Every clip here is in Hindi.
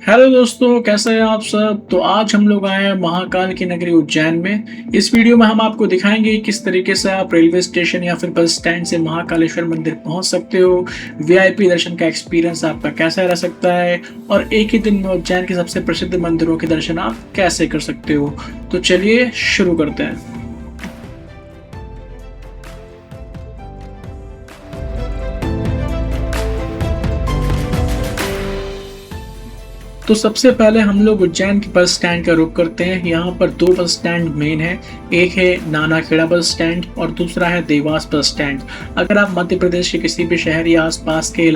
हेलो दोस्तों, कैसे हैं आप सब। तो आज हम लोग आए हैं महाकाल की नगरी उज्जैन में। इस वीडियो में हम आपको दिखाएंगे किस तरीके से आप रेलवे स्टेशन या फिर बस स्टैंड से महाकालेश्वर मंदिर पहुंच सकते हो। वीआईपी दर्शन का एक्सपीरियंस आपका कैसा रह सकता है और एक ही दिन में उज्जैन के सबसे प्रसिद्ध मंदिरों के दर्शन आप कैसे कर सकते हो। तो चलिए शुरू करते हैं। तो सबसे पहले हम लोग उज्जैन के बस स्टैंड का रुख करते हैं। यहाँ पर दो बस स्टैंड मेन है। एक है नानाखेड़ा बस स्टैंड और दूसरा है देवास बस स्टैंड। अगर आप मध्य प्रदेश के किसी भी शहर या आसपास के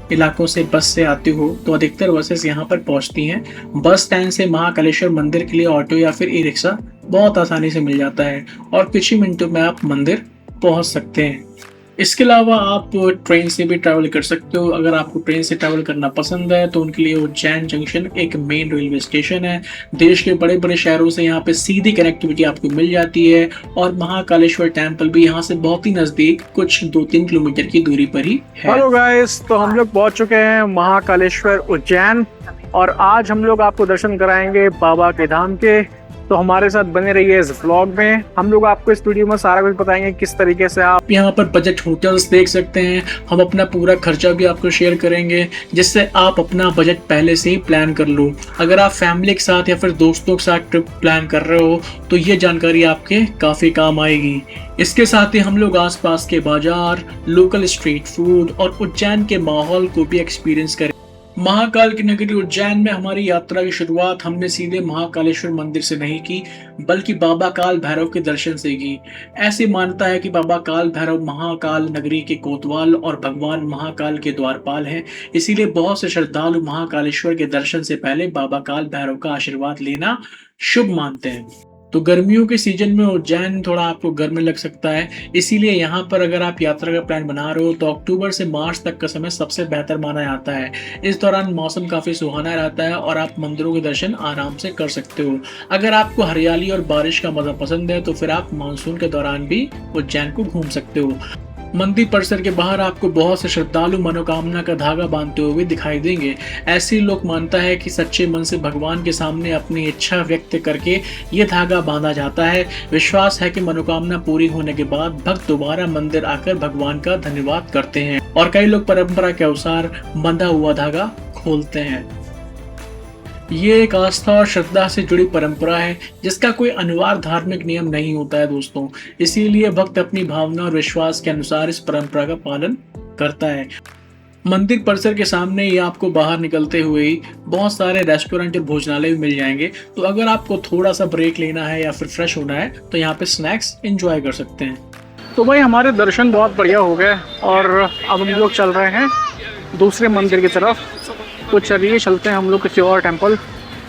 इलाकों से बस से आते हो तो अधिकतर बसेस यहाँ पर पहुँचती हैं। बस स्टैंड से महाकालेश्वर मंदिर के लिए ऑटो या फिर ई रिक्शा बहुत आसानी से मिल जाता है और कुछ ही मिनटों में आप मंदिर पहुँच सकते हैं। इसके अलावा आप ट्रेन से भी ट्रैवल कर सकते हो। अगर आपको ट्रेन से ट्रैवल करना पसंद है तो उनके लिए उज्जैन जंक्शन एक मेन रेलवे स्टेशन है। देश के बड़े बड़े शहरों से यहाँ पे सीधी कनेक्टिविटी आपको मिल जाती है और महाकालेश्वर टेम्पल भी यहाँ से बहुत ही नजदीक, कुछ 2-3 किलोमीटर की दूरी पर ही है। हेलो गाइस, तो हम लोग पहुंच चुके हैं महाकालेश्वर उज्जैन और आज हम लोग आपको दर्शन कराएंगे बाबा के धाम के। तो हमारे साथ बने रहिए इस व्लॉग में। हम लोग आपको इस वीडियो में सारा कुछ बताएंगे किस तरीके से आप यहाँ पर बजट होटल्स देख सकते हैं। हम अपना पूरा खर्चा भी आपको शेयर करेंगे जिससे आप अपना बजट पहले से ही प्लान कर लो। अगर आप फैमिली के साथ या फिर दोस्तों के साथ ट्रिप प्लान कर रहे हो तो ये जानकारी आपके काफ़ी काम आएगी। इसके साथ ही हम लोग आसपास के बाजार, लोकल स्ट्रीट फूड और उज्जैन के माहौल को भी एक्सपीरियंस करें। महाकाल की नगरी उज्जैन में हमारी यात्रा की शुरुआत हमने सीधे महाकालेश्वर मंदिर से नहीं की बल्कि बाबा काल भैरव के दर्शन से की। ऐसी मान्यता है कि बाबा काल भैरव महाकाल नगरी के कोतवाल और भगवान महाकाल के द्वारपाल हैं। इसीलिए बहुत से श्रद्धालु महाकालेश्वर के दर्शन से पहले बाबा काल भैरव का आशीर्वाद लेना शुभ मानते हैं। तो गर्मियों के सीजन में उज्जैन थोड़ा आपको गर्म लग सकता है, इसीलिए यहाँ पर अगर आप यात्रा का प्लान बना रहे हो तो अक्टूबर से मार्च तक का समय सबसे बेहतर माना जाता है। इस दौरान मौसम काफी सुहाना रहता है और आप मंदिरों के दर्शन आराम से कर सकते हो। अगर आपको हरियाली और बारिश का मजा पसंद है तो फिर आप मानसून के दौरान भी उज्जैन को घूम सकते हो। मंदिर परिसर के बाहर आपको बहुत से श्रद्धालु मनोकामना का धागा बांधते हुए दिखाई देंगे। ऐसे लोग मानता है कि सच्चे मन से भगवान के सामने अपनी इच्छा व्यक्त करके ये धागा बांधा जाता है। विश्वास है कि मनोकामना पूरी होने के बाद भक्त दोबारा मंदिर आकर भगवान का धन्यवाद करते हैं और कई लोग परंपरा के अनुसार बंधा हुआ धागा खोलते हैं। ये एक आस्था और श्रद्धा से जुड़ी परंपरा है जिसका कोई अनिवार्य धार्मिक नियम नहीं होता है दोस्तों। इसीलिए भक्त अपनी भावना और विश्वास के अनुसार इस परंपरा का पालन करता है। मंदिर परिसर के सामने ही आपको बाहर निकलते हुए ही बहुत सारे रेस्टोरेंट और भोजनालय भी मिल जाएंगे। तो अगर आपको थोड़ा सा ब्रेक लेना है या फिर फ्रेश होना है तो यहाँ पे स्नैक्स एंजॉय कर सकते हैं। तो भाई हमारे दर्शन बहुत बढ़िया हो गए और अब हम लोग चल रहे हैं दूसरे मंदिर की तरफ। तो चलिए चलते हैं हम लोग किसी और टेम्पल,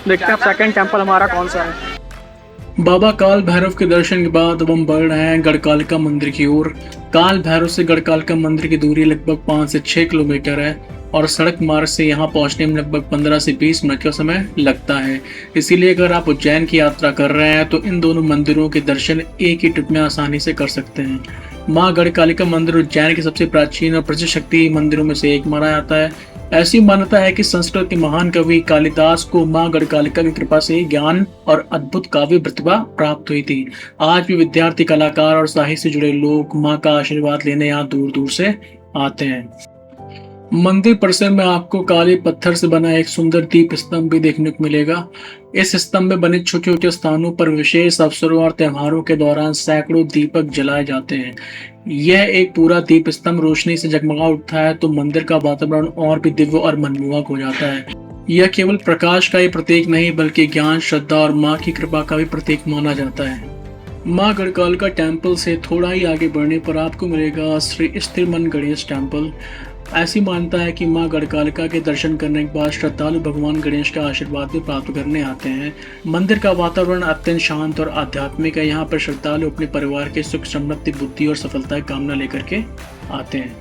देखते हैं सेकंड टेम्पल हमारा कौन सा है। बाबा काल भैरव के दर्शन के बाद अब हम बढ़ रहे हैं गढ़कालिका मंदिर की ओर। काल भैरव से गढ़कालिका मंदिर की दूरी लगभग 5 से 6 किलोमीटर है और सड़क मार्ग से यहाँ पहुँचने में लगभग 15 से 20 मिनट का समय लगता है। इसीलिए अगर आप उज्जैन की यात्रा कर रहे हैं तो इन दोनों मंदिरों के दर्शन एक ही ट्रिप में आसानी से कर सकते हैं। माँ गढ़कालिका मंदिर उज्जैन के सबसे प्राचीन और प्रसिद्ध शक्ति मंदिरों में से एक माना जाता है। ऐसी मान्यता है कि संस्कृत के महान कवि कालिदास को मां गढ़कालिका की कृपा से ज्ञान और अद्भुत काव्य प्रतिभा प्राप्त हुई थी। आज भी विद्यार्थी, कलाकार और साहित्य से जुड़े लोग मां का आशीर्वाद लेने यहाँ दूर दूर से आते हैं। मंदिर परिसर में आपको काले पत्थर से बना एक सुंदर दीप स्तंभ भी देखने को मिलेगा। इस स्तंभ में बने छोटे छोटे स्थानों पर विशेष अवसरों और त्योहारों के दौरान सैकड़ों दीपक जलाए जाते हैं। यह एक पूरा दीप स्तंभ रोशनी से जगमगा उठता है तो मंदिर का वातावरण और भी दिव्य और मनमोहक हो जाता है। यह केवल प्रकाश का ही प्रतीक नहीं बल्कि ज्ञान, श्रद्धा और माँ की कृपा का भी प्रतीक माना जाता है। माँ गढ़कालिका टेम्पल से थोड़ा ही आगे बढ़ने पर आपको मिलेगा श्री स्थिरमन गणेश टेम्पल। ऐसी मान्यता है कि माँ गढ़कालिका के दर्शन करने के बाद श्रद्धालु भगवान गणेश का आशीर्वाद भी प्राप्त करने आते हैं। मंदिर का वातावरण अत्यंत शांत और आध्यात्मिक है। यहाँ पर श्रद्धालु अपने परिवार के सुख, समृद्धि, बुद्धि और सफलता की कामना लेकर के आते हैं।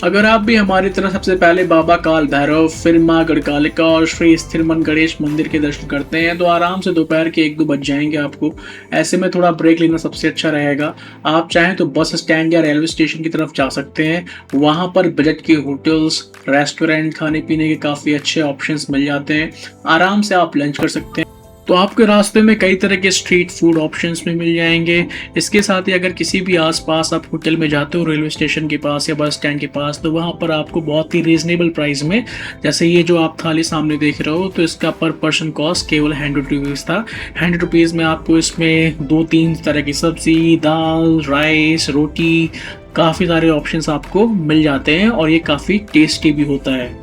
अगर आप भी हमारी तरह सबसे पहले बाबा काल भैरव, फिर माँ गढ़कालिका और श्री स्थिरमन गणेश मंदिर के दर्शन करते हैं तो आराम से दोपहर के 1-2 बज जाएंगे आपको। ऐसे में थोड़ा ब्रेक लेना सबसे अच्छा रहेगा। आप चाहें तो बस स्टैंड या रेलवे स्टेशन की तरफ जा सकते हैं। वहाँ पर बजट के होटल्स, रेस्टोरेंट, खाने पीने के काफ़ी अच्छे ऑप्शंस मिल जाते हैं। आराम से आप लंच कर सकते हैं। तो आपके रास्ते में कई तरह के स्ट्रीट फूड ऑप्शंस में मिल जाएंगे। इसके साथ ही अगर किसी भी आसपास आप होटल में जाते हो रेलवे स्टेशन के पास या बस स्टैंड के पास, तो वहाँ पर आपको बहुत ही रीजनेबल प्राइस में, जैसे ये जो आप थाली सामने देख रहे हो, तो इसका पर पर्सन कॉस्ट केवल 100 रुपीज़ था। 100 रुपीज़ में आपको इसमें 2-3 तरह की सब्जी, दाल, राइस, रोटी, काफ़ी सारे ऑप्शंस आपको मिल जाते हैं और ये काफ़ी टेस्टी भी होता है।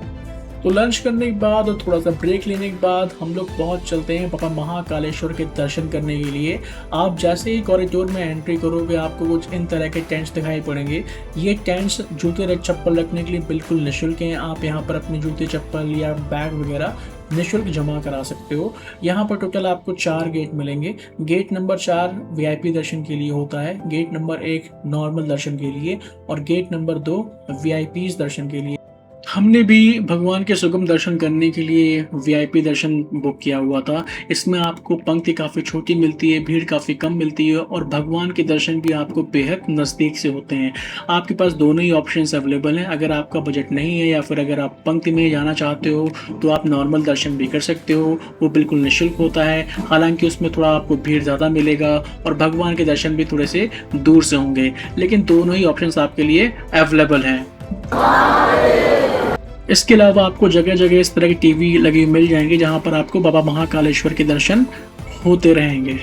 तो लंच करने के बाद और थोड़ा सा ब्रेक लेने के बाद हम लोग पहुंच चलते हैं बाबा महाकालेश्वर के दर्शन करने के लिए। आप जैसे ही कॉरिडोर में एंट्री करोगे आपको कुछ इन तरह के टेंट्स दिखाई पड़ेंगे। ये टेंट्स जूते चप्पल रखने के लिए बिल्कुल निःशुल्क हैं। आप यहाँ पर अपने जूते चप्पल या बैग वगैरह निःशुल्क जमा करा सकते हो। यहाँ पर टोटल आपको 4 गेट मिलेंगे। गेट नंबर 4 वीआईपी दर्शन के लिए होता है, गेट नंबर 1 नॉर्मल दर्शन के लिए और गेट नंबर 2 वीआईपी दर्शन के लिए। हमने भी भगवान के सुगम दर्शन करने के लिए वीआईपी दर्शन बुक किया हुआ था। इसमें आपको पंक्ति काफ़ी छोटी मिलती है, भीड़ काफ़ी कम मिलती है और भगवान के दर्शन भी आपको बेहद नज़दीक से होते हैं। आपके पास दोनों ही ऑप्शंस अवेलेबल हैं। अगर आपका बजट नहीं है या फिर अगर आप पंक्ति में जाना चाहते हो तो आप नॉर्मल दर्शन भी कर सकते हो। वो बिल्कुल निःशुल्क होता है, हालांकि उसमें थोड़ा आपको भीड़ ज़्यादा मिलेगा और भगवान के दर्शन भी थोड़े से दूर से होंगे, लेकिन दोनों ही ऑप्शंस आपके लिए अवेलेबल हैं। इसके अलावा आपको जगह जगह इस तरह की टीवी लगी मिल जाएंगी जहां पर आपको बाबा महाकालेश्वर के दर्शन होते रहेंगे।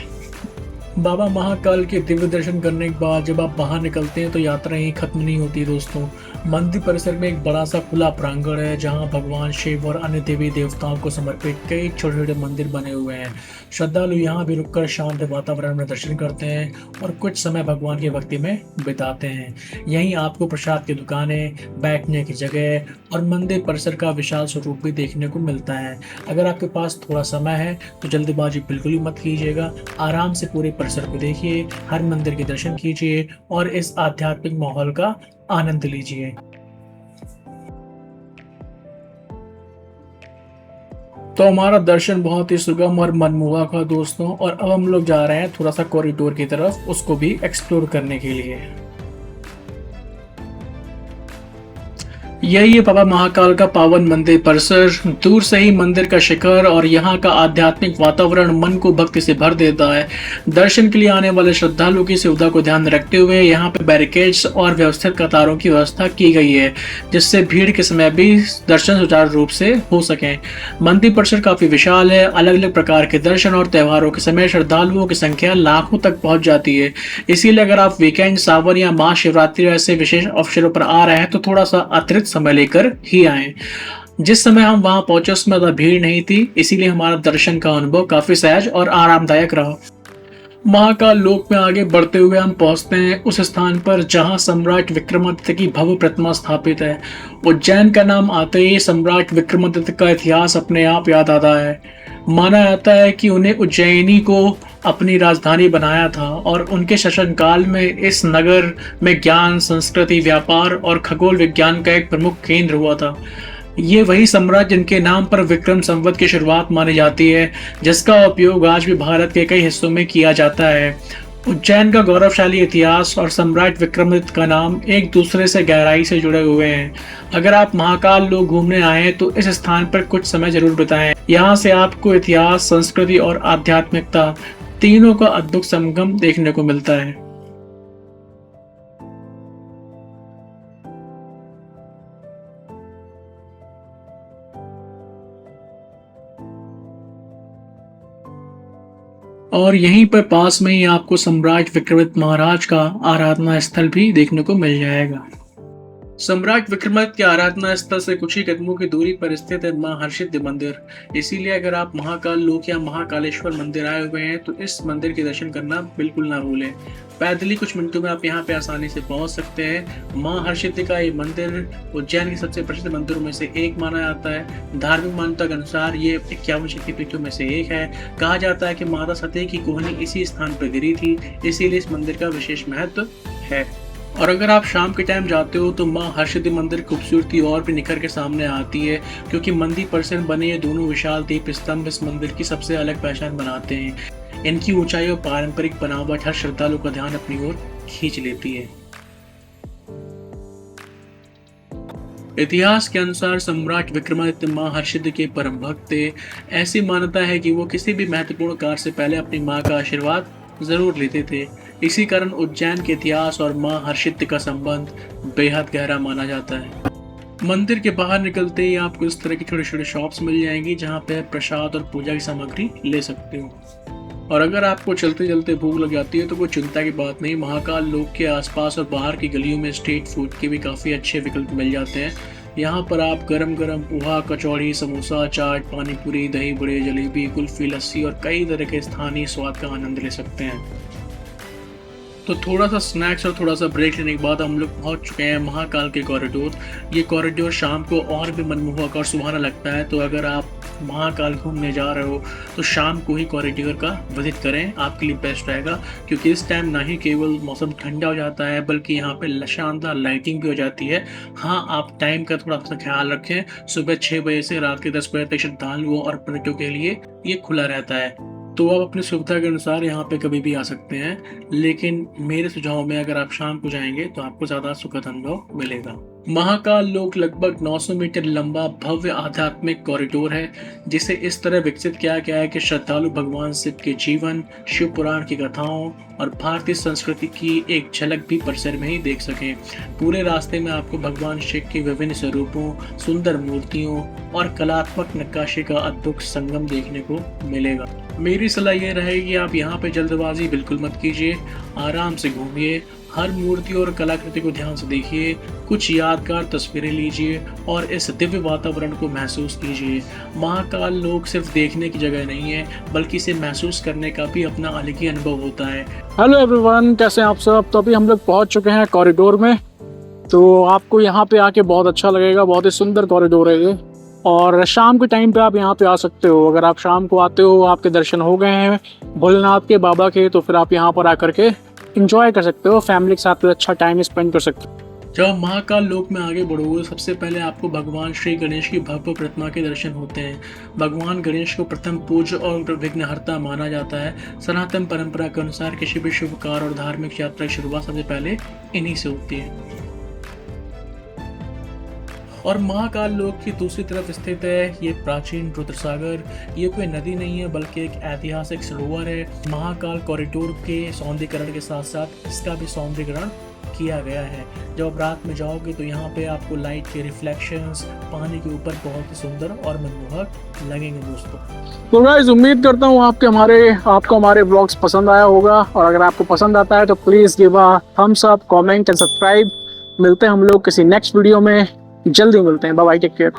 बाबा महाकाल के दिव्य दर्शन करने के बाद जब आप बाहर निकलते हैं तो यात्रा यहीं खत्म नहीं होती दोस्तों। मंदिर परिसर में एक बड़ा सा खुला प्रांगण है जहां भगवान शिव और अन्य देवी देवताओं को समर्पित कई छोटे छोटे मंदिर बने हुए हैं। श्रद्धालु यहाँ भी रुककर शांत वातावरण में दर्शन करते हैं और कुछ समय भगवान की भक्ति में बिताते हैं। यहीं आपको प्रसाद की दुकानें, बैठने की जगह और मंदिर परिसर का विशाल स्वरूप भी देखने को मिलता है। अगर आपके पास थोड़ा समय है तो जल्दबाजी बिल्कुल ही मत कीजिएगा। आराम से पूरे परिसर को देखिए, हर मंदिर के दर्शन कीजिए और इस आध्यात्मिक माहौल का आनंद लीजिए। तो हमारा दर्शन बहुत ही सुगम और मनमोहक था दोस्तों, और अब हम लोग जा रहे हैं थोड़ा सा कॉरिडोर की तरफ, उसको भी एक्सप्लोर करने के लिए। यही है बाबा महाकाल का पावन मंदिर परिसर। दूर से ही मंदिर का शिखर और यहाँ का आध्यात्मिक वातावरण मन को भक्ति से भर देता है। दर्शन के लिए आने वाले श्रद्धालुओं की सुविधा को ध्यान में रखते हुए यहाँ पे बैरिकेड्स और व्यवस्थित कतारों की व्यवस्था की गई है, जिससे भीड़ के समय भी दर्शन सुचारू रूप से हो सके। मंदिर परिसर काफी विशाल है। अलग अलग प्रकार के दर्शन और त्योहारों के समय श्रद्धालुओं की संख्या लाखों तक पहुंच जाती है। इसीलिए अगर आप वीकेंड, सावन या महाशिवरात्रि ऐसे विशेष अवसरों पर आ रहे हैं तो थोड़ा सा अतिरिक्त समय लेकर ही आए। जिस समय हम वहां पहुंचे उसमें ज्यादा भीड़ नहीं थी, इसीलिए हमारा दर्शन का अनुभव काफी सहज और आरामदायक रहा। महाकाल लोक में आगे बढ़ते हुए हम पहुंचते हैं उस स्थान पर जहां सम्राट विक्रमादित्य की भव्य प्रतिमा स्थापित है। उज्जैन का नाम आते ही सम्राट विक्रमादित्य का इतिहास अपने आप याद आता है। माना जाता है कि उन्हें उज्जैनी को अपनी राजधानी बनाया था और उनके शासनकाल में इस नगर में ज्ञान, संस्कृति, व्यापार और खगोल विज्ञान का एक प्रमुख केंद्र हुआ था। ये वही सम्राट जिनके नाम पर विक्रम संवत की शुरुआत मानी जाती है, जिसका उपयोग आज भी भारत के कई हिस्सों में किया जाता है। उज्जैन का गौरवशाली इतिहास और सम्राट विक्रमादित्य का नाम एक दूसरे से गहराई से जुड़े हुए हैं। अगर आप महाकाल लोग घूमने आए तो इस स्थान पर कुछ समय जरूर बिताएं। यहाँ से आपको इतिहास, संस्कृति और आध्यात्मिकता तीनों का अद्भुत संगम देखने को मिलता है। और यहीं पर पास में ही आपको सम्राट विक्रमादित्य महाराज का आराधना स्थल भी देखने को मिल जाएगा। सम्राट विक्रमादित्य के आराधना स्थल से कुछ ही कदमों की दूरी पर स्थित है मां हरसिद्धि मंदिर। इसीलिए अगर आप महाकाल लोक या महाकालेश्वर मंदिर आए हुए हैं तो इस मंदिर के दर्शन करना बिल्कुल ना भूलें। पैदल ही कुछ मिनटों में आप यहाँ पे आसानी से पहुंच सकते हैं। मां हरसिद्धि का ये मंदिर उज्जैन के सबसे प्रसिद्ध मंदिरों में से एक माना जाता है। धार्मिक मान्यता के अनुसार ये 51 शक्तिपीठों में से एक है। कहा जाता है कि माता सती की कोहनी इसी स्थान पर गिरी थी, इसीलिए इस मंदिर का विशेष महत्व है। और अगर आप शाम के टाइम जाते हो तो माँ हरसिद्धि मंदिर की खूबसूरती और भी निखर के सामने आती है, क्योंकि मंदिर परिसर में बने ये दोनों विशाल दीप स्तंभ इस मंदिर की सबसे अलग पहचान बनाते हैं। इनकी ऊंचाई और पारंपरिक बनावट हर श्रद्धालु का ध्यान अपनी ओर खींच लेती है। इतिहास के अनुसार सम्राट विक्रमादित्य माँ हरसिद्धि के परम भक्त थे। ऐसी मान्यता है कि वो किसी भी महत्वपूर्ण कार्य से पहले अपनी माँ का आशीर्वाद जरूर लेते थे। इसी कारण उज्जैन के इतिहास और माँ हरसिद्धि का संबंध बेहद गहरा माना जाता है। मंदिर के बाहर निकलते ही आपको इस तरह की छोटी छोटी शॉप्स मिल जाएंगी जहाँ पे प्रसाद और पूजा की सामग्री ले सकते हो। और अगर आपको चलते चलते भूख लग जाती है तो कोई चिंता की बात नहीं, महाकाल लोक के आसपास और बाहर की गलियों में स्ट्रीट फूड के भी काफ़ी अच्छे विकल्प मिल जाते हैं। यहाँ पर आप गरम गरम पोहा, कचौड़ी, समोसा, चाट, पानी पूरी, दही बड़े, जलेबी, कुल्फी, लस्सी और कई तरह के स्थानीय स्वाद का आनंद ले सकते हैं। तो थोड़ा सा स्नैक्स और थोड़ा सा ब्रेक लेने के बाद हम लोग पहुंच चुके हैं महाकाल के कॉरिडोर। ये कॉरिडोर शाम को और भी मनमोहक और सुहाना लगता है, तो अगर आप महाकाल घूमने जा रहे हो तो शाम को ही कॉरिडोर का विजिट करें, आपके लिए बेस्ट रहेगा। क्योंकि इस टाइम ना ही केवल मौसम ठंडा हो जाता है बल्कि यहाँ पे शानदार लाइटिंग भी हो जाती है। हाँ, आप टाइम का थोड़ा सा ख्याल रखें, सुबह 6 बजे से रात के 10 बजे तक श्रद्धालुओं और पर्यटकों के लिए ये खुला रहता है। तो आप अपनी सुविधा के अनुसार यहाँ पे कभी भी आ सकते हैं, लेकिन मेरे सुझाव में अगर आप शाम को जाएंगे तो आपको ज़्यादा सुखद अनुभव मिलेगा। महाकाल लोक लगभग 900 मीटर लंबा भव्य आध्यात्मिक कॉरिडोर है, जिसे इस तरह विकसित किया गया है कि श्रद्धालु भगवान शिव के जीवन, शिव पुराण की कथाओं और भारतीय संस्कृति की एक झलक भी परिसर में ही देख सकें। पूरे रास्ते में आपको भगवान शिव के विभिन्न स्वरूपों, सुंदर मूर्तियों और कलात्मक नक्काशी का अद्भुत संगम देखने को मिलेगा। मेरी सलाह ये रहेगी आप यहाँ पे जल्दबाजी बिल्कुल मत कीजिए, आराम से घूमिए, हर मूर्ति और कलाकृति को ध्यान से देखिए, कुछ यादगार तस्वीरें लीजिए और इस दिव्य वातावरण को महसूस कीजिए। महाकाल लोक सिर्फ देखने की जगह नहीं है बल्कि इसे महसूस करने का भी अपना अलग ही अनुभव होता है। हेलो एवरीवन, कैसे हैं आप सब। तो अभी हम लोग पहुंच चुके हैं कॉरिडोर में। तो आपको यहाँ पे आके बहुत अच्छा लगेगा, बहुत ही सुंदर कॉरिडोर है ये। और शाम के टाइम पे आप यहाँ पे आ सकते हो। अगर आप शाम को आते हो, आपके दर्शन हो गए हैं भोलेनाथ के बाबा के, तो फिर आप यहाँ पर आकर के इंजॉय कर सकते हो, फैमिली के साथ अच्छा टाइम स्पेंड कर सकते हो। जब महाकाल लोक में आगे बढ़ोगे सबसे पहले आपको भगवान श्री गणेश की भव्य प्रतिमा के दर्शन होते हैं। भगवान गणेश को प्रथम पूज्य और विघ्नहर्ता माना जाता है। सनातन परंपरा के अनुसार किसी भी शुभ कार्य और धार्मिक यात्रा की शुरुआत सबसे पहले इन्हीं से होती है। और महाकाल लोक की दूसरी तरफ स्थित है ये प्राचीन रुद्रसागर। ये कोई नदी नहीं है बल्कि एक ऐतिहासिक सरोवर है। महाकाल कॉरिडोर के सौंदर्यीकरण के साथ साथ इसका भी सौंदर्यीकरण किया गया है। जब आप रात में जाओगे तो यहाँ पे आपको लाइट के रिफ्लेक्शंस पानी के ऊपर बहुत ही सुंदर और मनमोहक लगेंगे दोस्तों। तो गाइस, उम्मीद करता हूँ आपको हमारे व्लॉग्स पसंद आया होगा। और अगर आपको पसंद आता है तो please give a thumbs up, comment and subscribe. मिलते हैं हम लोग किसी नेक्स्ट वीडियो में, जल्दी मिलते हैं। Bye bye, take care.